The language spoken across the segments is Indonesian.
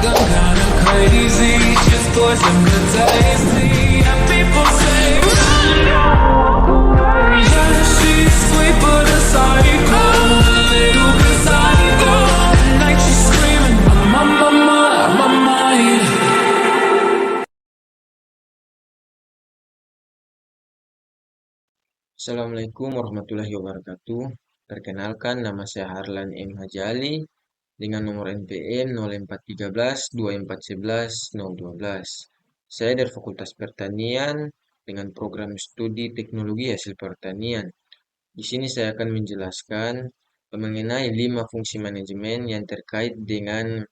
gone kinda crazy just for some good taste. Yeah, people say run, don't walk away. Yeah, she's sweet but a psycho, a little bit psycho. At night she's screaming, my mind. Assalamualaikum warahmatullahi wabarakatuh. Perkenalkan, nama saya Harlan M. Hajali dengan nomor NPM 0413 2411 012. Saya dari Fakultas Pertanian dengan program studi Teknologi Hasil Pertanian. Di sini saya akan menjelaskan mengenai 5 fungsi manajemen yang terkait dengan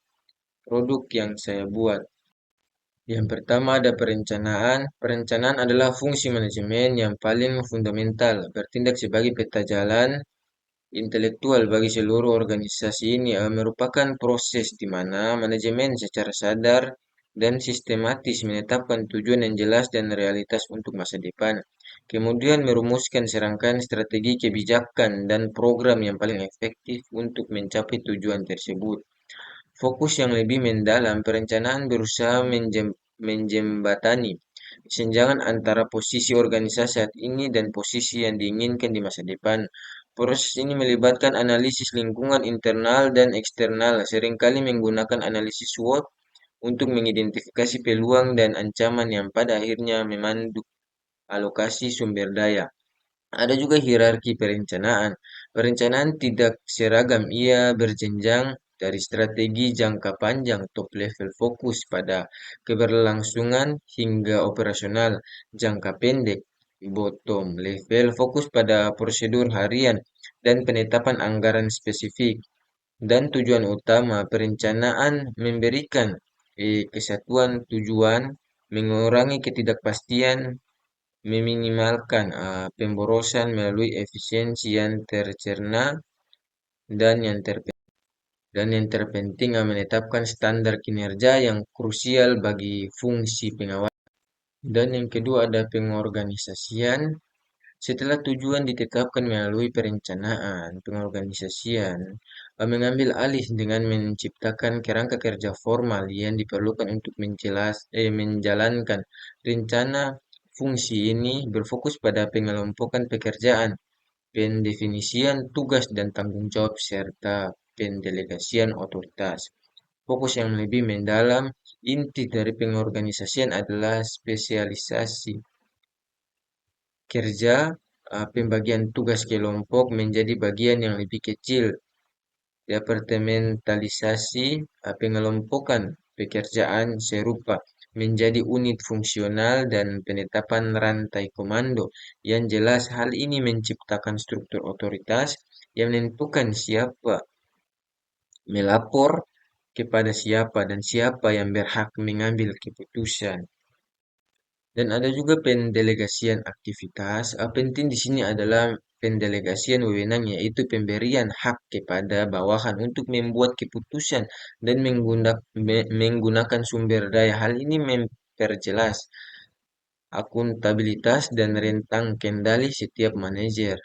produk yang saya buat. Yang pertama ada perencanaan. Perencanaan adalah fungsi manajemen yang paling fundamental, bertindak sebagai peta jalan intelektual bagi seluruh organisasi ini. Merupakan proses di mana manajemen secara sadar dan sistematis menetapkan tujuan yang jelas dan realitas untuk masa depan. Kemudian merumuskan serangkaian strategi kebijakan dan program yang paling efektif untuk mencapai tujuan tersebut. Fokus yang lebih mendalam, perencanaan berusaha menjembatani kesenjangan antara posisi organisasi saat ini dan posisi yang diinginkan di masa depan. Proses ini melibatkan analisis lingkungan internal dan eksternal, seringkali menggunakan analisis SWOT untuk mengidentifikasi peluang dan ancaman yang pada akhirnya memandu alokasi sumber daya. Ada juga hierarki perencanaan. Perencanaan tidak seragam, ia berjenjang dari strategi jangka panjang top level fokus pada keberlangsungan hingga operasional jangka pendek bottom level fokus pada prosedur harian dan penetapan anggaran spesifik. Dan tujuan utama perencanaan memberikan kesatuan tujuan, mengurangi ketidakpastian, meminimalkan pemborosan melalui efisiensi yang tercerna dan yang terpenting menetapkan standar kinerja yang krusial bagi fungsi pengawas. Dan yang kedua ada pengorganisasian. Setelah tujuan ditetapkan melalui perencanaan, pengorganisasian mengambil alih dengan menciptakan kerangka kerja formal yang diperlukan untuk menjalankan rencana. Fungsi ini berfokus pada pengelompokan pekerjaan, pendefinisian tugas dan tanggung jawab, serta pendelegasian otoritas. Fokus yang lebih mendalam, inti dari pengorganisasian adalah spesialisasi kerja, pembagian tugas kelompok menjadi bagian yang lebih kecil, departementalisasi, pengelompokan pekerjaan serupa menjadi unit fungsional dan penetapan rantai komando yang jelas. Hal ini menciptakan struktur otoritas yang menentukan siapa melapor kepada siapa dan siapa yang berhak mengambil keputusan. Dan ada juga pendelegasian aktivitas. Penting di sini adalah pendelegasian wewenang, yaitu pemberian hak kepada bawahan untuk membuat keputusan dan menggunakan sumber daya. Hal ini memperjelas akuntabilitas dan rentang kendali setiap manajer.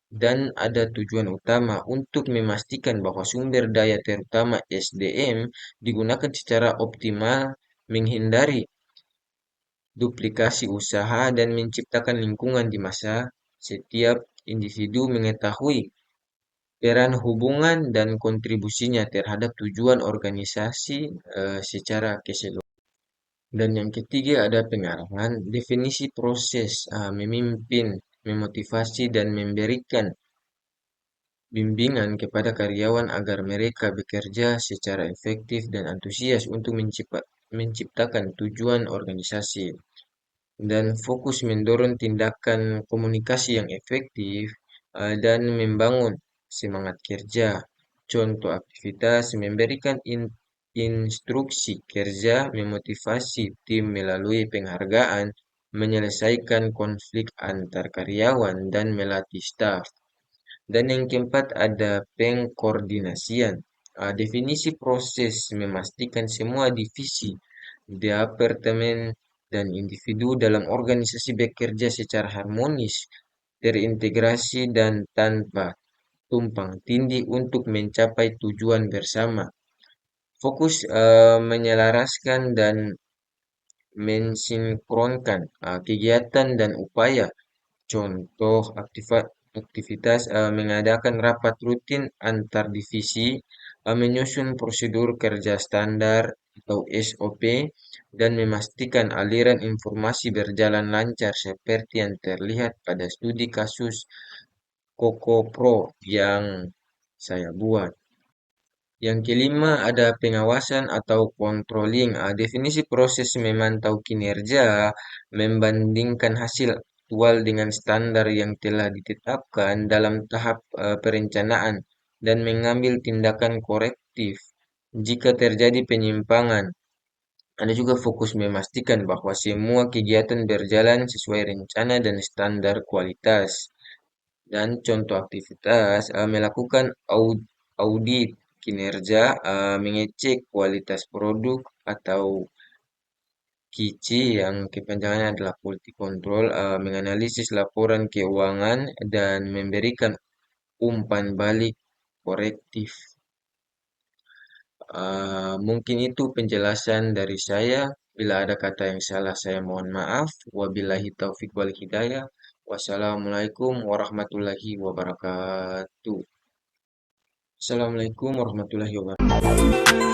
Dan ada tujuan utama untuk memastikan bahwa sumber daya terutama SDM digunakan secara optimal, menghindari duplikasi usaha dan menciptakan lingkungan di masa setiap individu mengetahui peran, hubungan, dan kontribusinya terhadap tujuan organisasi secara keseluruhan. Dan yang ketiga ada pengarahan, definisi proses, memimpin, memotivasi, dan memberikan bimbingan kepada karyawan agar mereka bekerja secara efektif dan antusias untuk menciptakan tujuan organisasi. Dan fokus mendorong tindakan komunikasi yang efektif dan membangun semangat kerja. Contoh aktivitas memberikan instruksi kerja, memotivasi tim melalui penghargaan, menyelesaikan konflik antar karyawan, dan melatih staf. Dan yang keempat ada pengkoordinasian. Definisi proses memastikan semua divisi, departemen, dan individu dalam organisasi bekerja secara harmonis, terintegrasi, dan tanpa tumpang tindih untuk mencapai tujuan bersama. Fokus menyelaraskan dan mensinkronkan kegiatan dan upaya. Contoh aktivitas mengadakan rapat rutin antar divisi, menyusun prosedur kerja standar atau SOP, dan memastikan aliran informasi berjalan lancar seperti yang terlihat pada studi kasus Koko Pro yang saya buat. Yang kelima ada pengawasan atau controlling. Definisi proses memantau kinerja, membandingkan hasil aktual dengan standar yang telah ditetapkan dalam tahap perencanaan dan mengambil tindakan korektif jika terjadi penyimpangan. Ada juga fokus memastikan bahwa semua kegiatan berjalan sesuai rencana dan standar kualitas. Dan contoh aktivitas melakukan audit kinerja, mengecek kualitas produk atau KICI yang kepanjangannya adalah quality control, menganalisis laporan keuangan dan memberikan umpan balik korektif. Mungkin itu penjelasan dari saya. Bila ada kata yang salah, saya mohon maaf. Wabillahi taufik wal hidayah. Wassalamualaikum warahmatullahi wabarakatuh. Assalamualaikum warahmatullahi wabarakatuh.